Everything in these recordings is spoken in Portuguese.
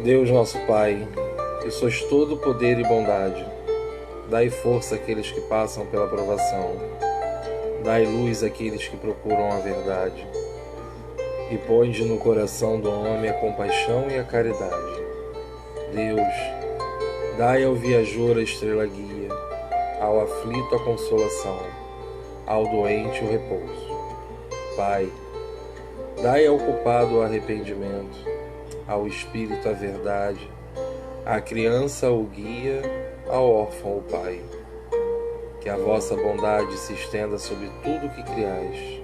Deus nosso Pai, que sois todo poder e bondade, dai força àqueles que passam pela provação, dai luz àqueles que procuram a verdade, e ponde no coração do homem a compaixão e a caridade. Deus, dai ao viajor a estrela guia, ao aflito a consolação, ao doente o repouso. Pai, dai ao culpado o arrependimento, ao espírito a verdade, à criança o guia, ao órfão o pai. Que a vossa bondade se estenda sobre tudo o que criais.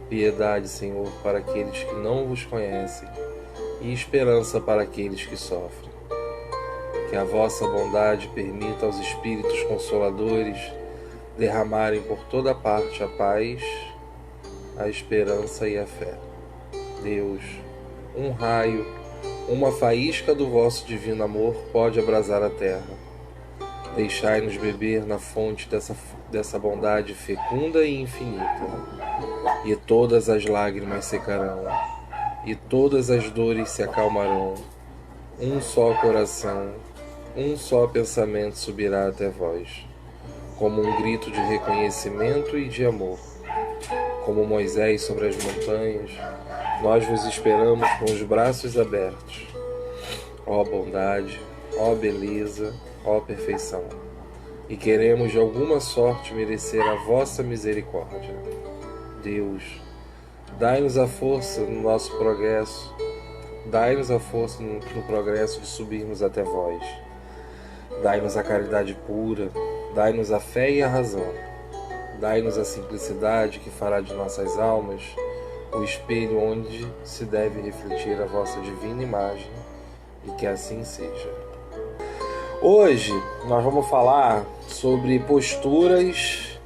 Piedade, Senhor, para aqueles que não vos conhecem, e esperança para aqueles que sofrem. Que a vossa bondade permita aos espíritos consoladores derramarem por toda parte a paz, a esperança e a fé. Deus, um raio, uma faísca do vosso divino amor pode abrasar a terra. Deixai-nos beber na fonte dessa bondade fecunda e infinita, e todas as lágrimas secarão, e todas as dores se acalmarão. Um só coração, um só pensamento subirá até vós, como um grito de reconhecimento e de amor. Como Moisés sobre as montanhas, nós vos esperamos com os braços abertos. Ó bondade, ó beleza, ó perfeição, e queremos de alguma sorte merecer a vossa misericórdia. Deus, dai-nos a força no nosso progresso, dai-nos a força no progresso de subirmos até vós. Dai-nos a caridade pura, dai-nos a fé e a razão. Dai-nos a simplicidade que fará de nossas almas o espelho onde se deve refletir a vossa divina imagem, e que assim seja. Hoje nós vamos falar sobre posturas,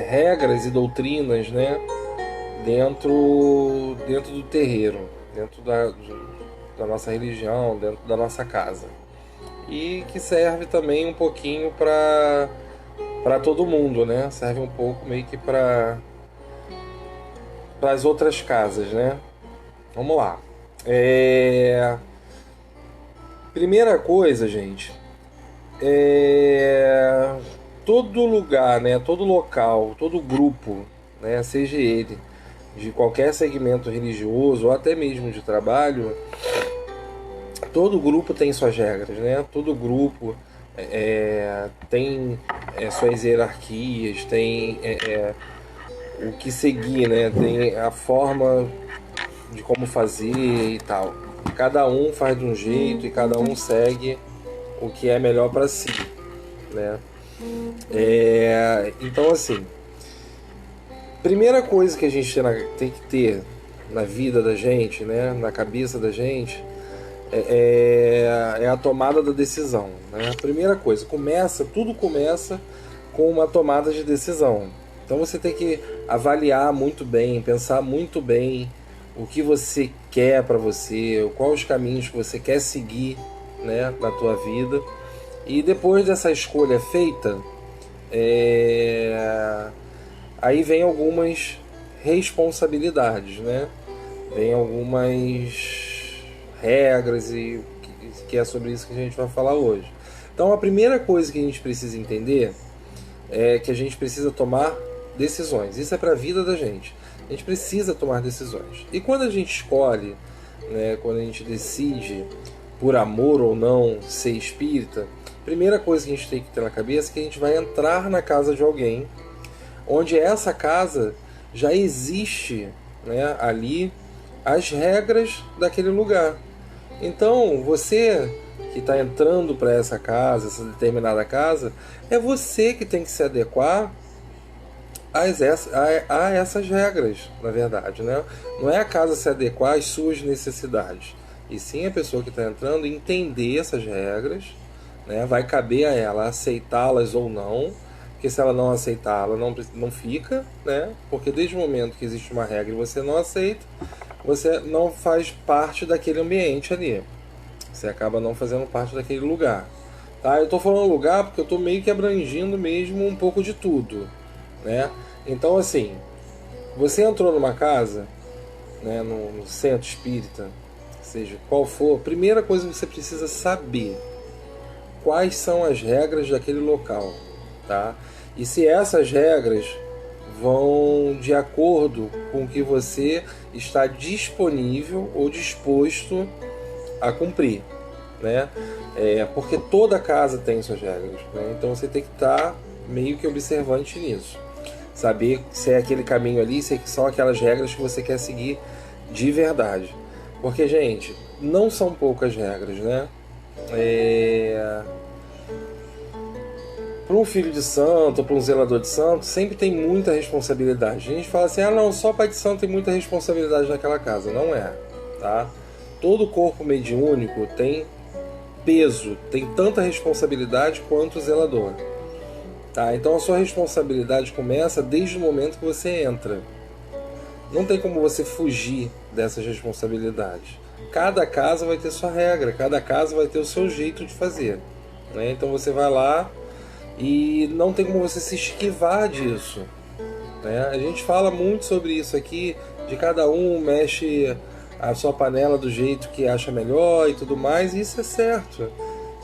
regras e doutrinas, né, dentro do terreiro, dentro da nossa religião, dentro da nossa casa, e que serve também um pouquinho para todo mundo, né? Serve um pouco meio que para as outras casas, né? Vamos lá. Primeira coisa, gente, todo lugar, né? Todo local, todo grupo, né? Seja ele de qualquer segmento religioso ou até mesmo de trabalho, todo grupo tem suas regras, né? Todo grupo tem suas hierarquias, tem o que seguir, né? Tem a forma de como fazer e tal. Cada um faz de um jeito e cada um segue o que é melhor para si, né? Então, assim, primeira coisa que a gente tem que ter na vida da gente, né? Na cabeça da gente, é a tomada da decisão, né? A primeira coisa, tudo começa com uma tomada de decisão. Então você tem que avaliar muito bem, pensar muito bem o que você quer para você, quais os caminhos que você quer seguir, né, na tua vida. E depois dessa escolha feita, aí vem algumas responsabilidades, né? Vem algumas regras, e que é sobre isso que a gente vai falar hoje. Então a primeira coisa que a gente precisa entender é que a gente precisa tomar decisões. Isso é para a vida da gente. A gente precisa tomar decisões. E quando a gente escolhe, né, quando a gente decide por amor ou não ser espírita, a primeira coisa que a gente tem que ter na cabeça é que a gente vai entrar na casa de alguém, onde essa casa já existe, né, ali as regras daquele lugar. Então, você que está entrando para essa casa, essa determinada casa, é você que tem que se adequar a essas regras, na verdade, né? Não é a casa se adequar às suas necessidades, e sim a pessoa que está entrando entender essas regras, né? Vai caber a ela aceitá-las ou não, porque se ela não aceitar, ela não fica, né? Porque desde o momento que existe uma regra e você não aceita, você não faz parte daquele ambiente ali. Você acaba não fazendo parte daquele lugar. Tá? Eu estou falando lugar porque eu estou meio que abrangindo mesmo um pouco de tudo, né? Então, assim, você entrou numa casa, né, no centro espírita, seja qual for, a primeira coisa que você precisa saber quais são as regras daquele local, tá? E se essas regras vão de acordo com o que você está disponível ou disposto a cumprir, né? Porque toda casa tem suas regras, né? Então você tem que estar meio que observante nisso, saber se é aquele caminho ali, se são aquelas regras que você quer seguir de verdade, porque, gente, não são poucas regras, né? Para um filho de santo, para um zelador de santo, sempre tem muita responsabilidade. A gente fala assim, não, só pai de santo tem muita responsabilidade naquela casa. Não é, tá? Todo corpo mediúnico tem peso, tem tanta responsabilidade quanto o zelador, tá? Então a sua responsabilidade começa desde o momento que você entra. Não tem como você fugir dessas responsabilidades. Cada casa vai ter sua regra, cada casa vai ter o seu jeito de fazer, né? Então você vai lá e não tem como você se esquivar disso, né? A gente fala muito sobre isso aqui, de cada um mexe a sua panela do jeito que acha melhor e tudo mais, e isso é certo.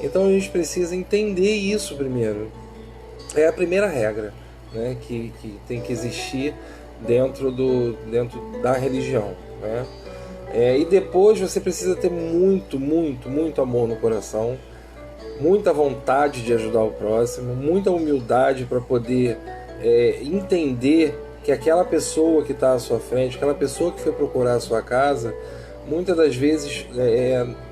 Então a gente precisa entender isso primeiro. É a primeira regra, né, que tem que existir dentro da religião, né? E depois você precisa ter muito, muito, muito amor no coração, muita vontade de ajudar o próximo, muita humildade para poder entender que aquela pessoa que está à sua frente, aquela pessoa que foi procurar a sua casa, muitas das vezes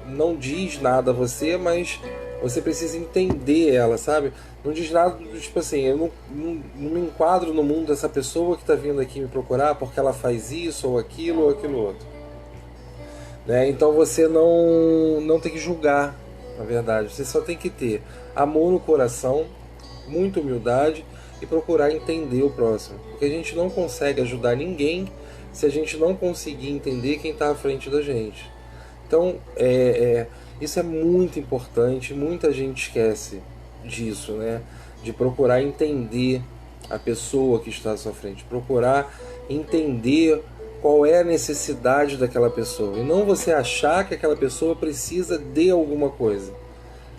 não diz nada a você, mas você precisa entender ela, sabe? Não diz nada, tipo assim, eu não me enquadro no mundo dessa pessoa que está vindo aqui me procurar porque ela faz isso ou aquilo outro, né? Então você não tem que julgar, na verdade. Você só tem que ter amor no coração, muita humildade e procurar entender o próximo. Porque a gente não consegue ajudar ninguém se a gente não conseguir entender quem está à frente da gente. Então, isso é muito importante. Muita gente esquece disso, né? De procurar entender a pessoa que está à sua frente. Procurar entender qual é a necessidade daquela pessoa. E não você achar que aquela pessoa precisa de alguma coisa.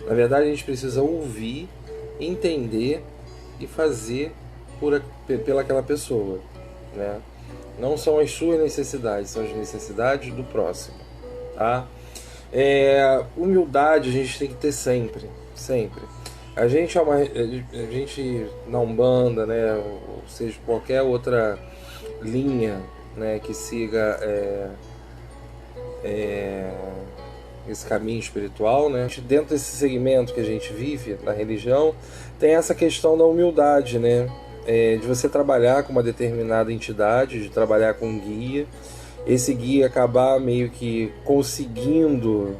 Na verdade, a gente precisa ouvir, entender e fazer pela aquela pessoa, né? Não são as suas necessidades, são as necessidades do próximo, tá? Humildade a gente tem que ter sempre, sempre. A gente na Umbanda, né, ou seja, qualquer outra linha, né, que siga esse caminho espiritual, né? Dentro desse segmento que a gente vive na religião, tem essa questão da humildade, né? De você trabalhar com uma determinada entidade, de trabalhar com um guia, esse guia acabar meio que conseguindo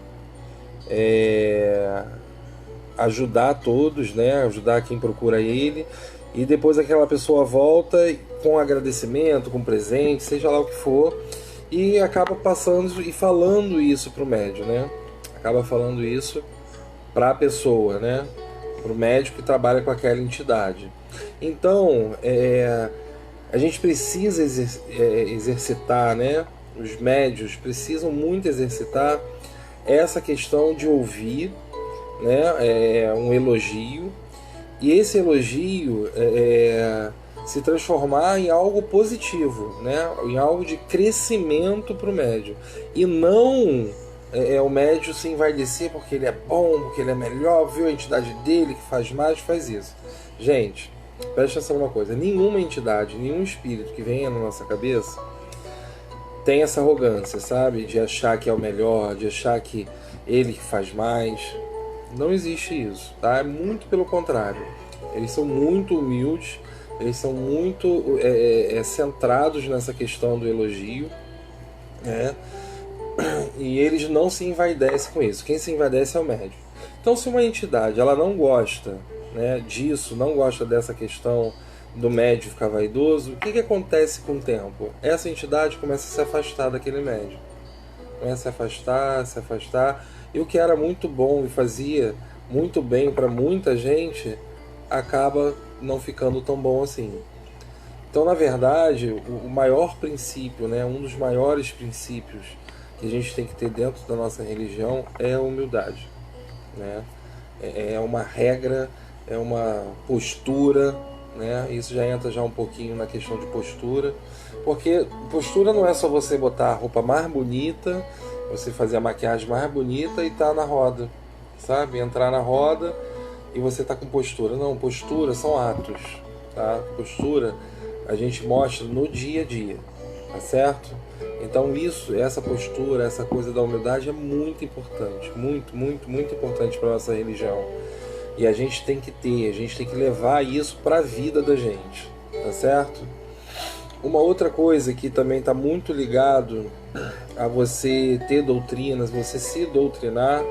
ajudar todos, né? Ajudar quem procura ele, e depois aquela pessoa volta com agradecimento, com presente, seja lá o que for, e acaba passando e falando isso para o médium, né? Acaba falando isso para a pessoa, né? Para o médico que trabalha com aquela entidade. Então, a gente precisa exercitar, né? Os médios precisam muito exercitar essa questão de ouvir, né? Um elogio, e esse elogio se transformar em algo positivo, né? Em algo de crescimento para o médium, e não o médium se envaidecer porque ele é bom, porque ele é melhor, viu a entidade dele que faz mais, faz isso. Gente, presta atenção numa coisa: nenhuma entidade, nenhum espírito que venha na nossa cabeça tem essa arrogância, sabe? De achar que é o melhor, de achar que ele que faz mais. Não existe isso, tá? É muito pelo contrário. Eles são muito humildes, eles são muito centrados nessa questão do elogio, né? E eles não se envaidecem com isso. Quem se envaidece é o médium. Então, se uma entidade ela não gosta, né, disso, não gosta dessa questão do médium ficar vaidoso, o que acontece com o tempo? Essa entidade começa a se afastar daquele médium. Começa a se afastar. E o que era muito bom e fazia muito bem para muita gente acaba não ficando tão bom assim. Então, na verdade, o maior princípio, né, um dos maiores princípios que a gente tem que ter dentro da nossa religião é a humildade, né? É uma regra, é uma postura, né? Isso já entra já um pouquinho na questão de postura, porque postura não é só você botar a roupa mais bonita, você fazer a maquiagem mais bonita e estar na roda, sabe? Entrar na roda e você tá com postura. Não, postura são atos, tá? Postura a gente mostra no dia a dia, tá certo? Então essa postura, essa coisa da humildade é muito importante, muito, muito, muito importante para nossa religião. E a gente tem que levar isso para a vida da gente, tá certo? Uma outra coisa que também está muito ligado a você ter doutrinas, você se doutrinar,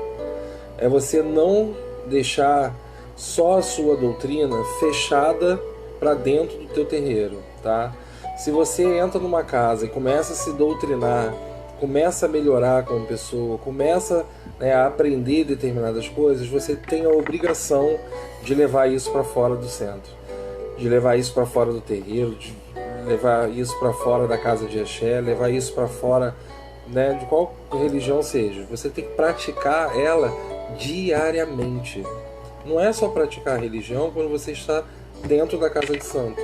é você não deixar só a sua doutrina fechada para dentro do teu terreiro, tá? Se você entra numa casa e começa a se doutrinar, começa a melhorar como pessoa, começa, né, a aprender determinadas coisas, você tem a obrigação de levar isso para fora do centro, de levar isso para fora do terreiro, de levar isso para fora da casa de axé, levar isso para fora, né, de qual religião seja. Você tem que praticar ela diariamente. Não é só praticar a religião quando você está dentro da casa de santo.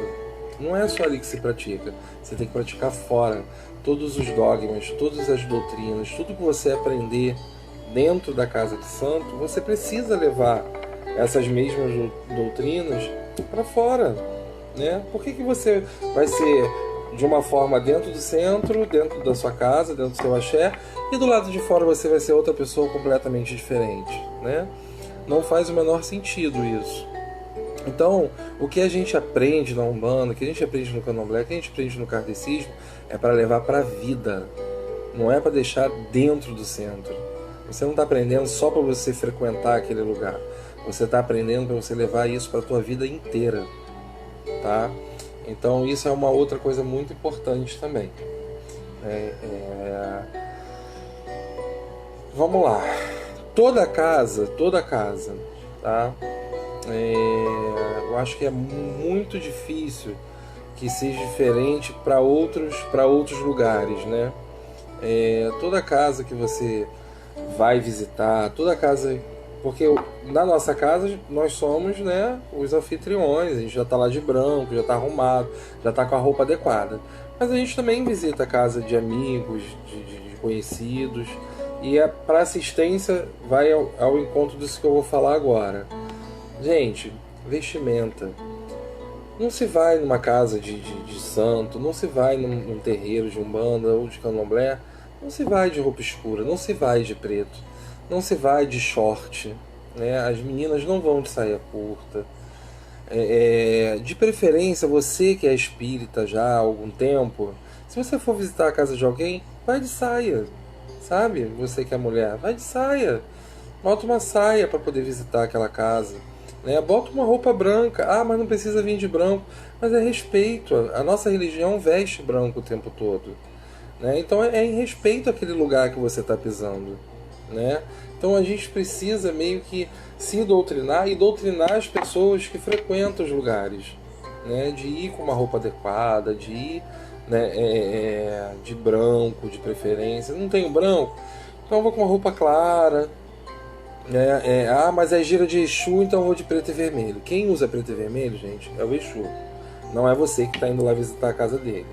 Não é só ali que se pratica. Você tem que praticar fora. Todos os dogmas, todas as doutrinas, tudo que você aprender dentro da casa de santo, você precisa levar essas mesmas doutrinas para fora, né? Por que você vai ser de uma forma dentro do centro, dentro da sua casa, dentro do seu axé, e do lado de fora você vai ser outra pessoa completamente diferente, né? Não faz o menor sentido isso. Então, o que a gente aprende na Umbanda, o que a gente aprende no Candomblé, o que a gente aprende no Kardecismo, é para levar para a vida. Não é para deixar dentro do centro. Você não está aprendendo só para você frequentar aquele lugar. Você está aprendendo para você levar isso para a tua vida inteira, tá? Então, isso é uma outra coisa muito importante também. Vamos lá. Toda casa, tá? Eu acho que é muito difícil que seja diferente para outros lugares, né? Toda casa que você vai visitar, toda casa, porque na nossa casa nós somos, né, os anfitriões, a gente já está lá de branco, já está arrumado, já está com a roupa adequada, mas a gente também visita a casa de amigos, de conhecidos, e para assistência vai ao encontro disso que eu vou falar agora. Gente, vestimenta. Não se vai numa casa de santo, não se vai num terreiro de Umbanda ou de Candomblé, não se vai de roupa escura, não se vai de preto, não se vai de short, né? As meninas não vão de saia curta. De preferência, você que é espírita já há algum tempo, se você for visitar a casa de alguém, vai de saia, sabe? Você que é mulher, vai de saia. Bota uma saia para poder visitar aquela casa. Bota uma roupa branca. Mas não precisa vir de branco. Mas é respeito. A nossa religião veste branco o tempo todo, né? Então é em respeito àquele lugar que você está pisando, né? Então a gente precisa meio que se doutrinar e doutrinar as pessoas que frequentam os lugares, né? De ir com uma roupa adequada, de ir, né, de branco, de preferência. Não tenho branco? Então eu vou com uma roupa clara. Mas é gira de Exu, então eu vou de preto e vermelho. Quem usa preto e vermelho, gente, é o Exu. Não é você que está indo lá visitar a casa dele.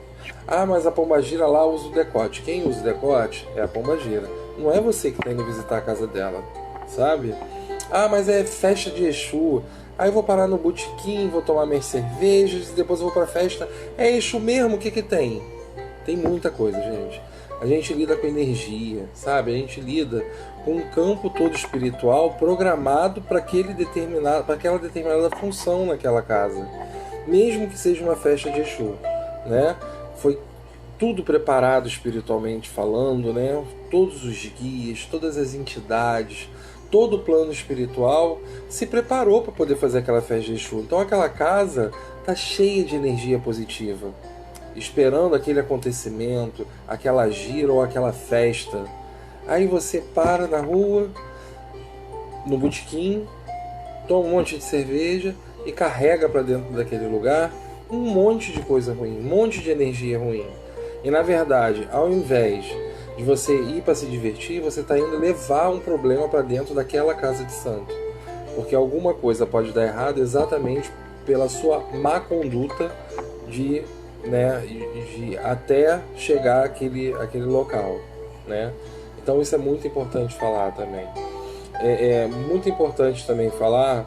Mas a pombagira lá usa o decote. Quem usa o decote é a pombagira. Não é você que está indo visitar a casa dela, sabe? Mas é festa de Exu. Aí eu vou parar no botequim, vou tomar minhas cervejas e depois eu vou pra festa. É Exu mesmo? O que tem? Tem muita coisa, gente. A gente lida com energia, sabe? A gente lida com um campo todo espiritual programado para aquela determinada função naquela casa. Mesmo que seja uma festa de Exu, né? Foi tudo preparado espiritualmente falando, né? Todos os guias, todas as entidades, todo o plano espiritual se preparou para poder fazer aquela festa de Exu. Então aquela casa está cheia de energia positiva, esperando aquele acontecimento, aquela gira ou aquela festa. Aí você para na rua, no botequim, toma um monte de cerveja e carrega para dentro daquele lugar um monte de coisa ruim, um monte de energia ruim. E na verdade, ao invés de você ir para se divertir, você está indo levar um problema para dentro daquela casa de santo. Porque alguma coisa pode dar errado exatamente pela sua má conduta de, né, de até chegar àquele local, né? Então isso é muito importante falar também. É muito importante também falar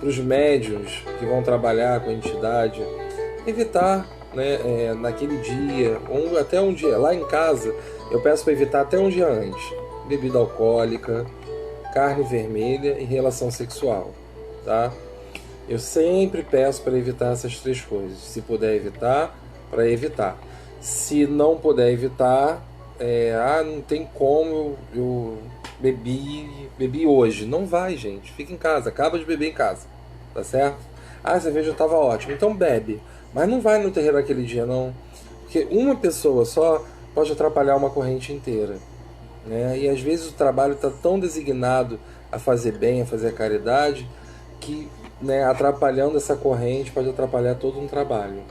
para os médiuns que vão trabalhar com a entidade, evitar, né, naquele dia, ou até um dia, lá em casa, eu peço para evitar até um dia antes, bebida alcoólica, carne vermelha e relação sexual, tá? Eu sempre peço para evitar essas três coisas. Se puder evitar, para evitar. Se não puder evitar, não tem como, eu bebi hoje. Não vai, gente. Fica em casa, acaba de beber em casa, tá certo? Ah, a cerveja estava ótima, então bebe. Mas não vai no terreiro aquele dia, não. Porque uma pessoa só pode atrapalhar uma corrente inteira, né? E às vezes o trabalho está tão designado a fazer bem, a fazer a caridade, que, né, atrapalhando essa corrente pode atrapalhar todo um trabalho.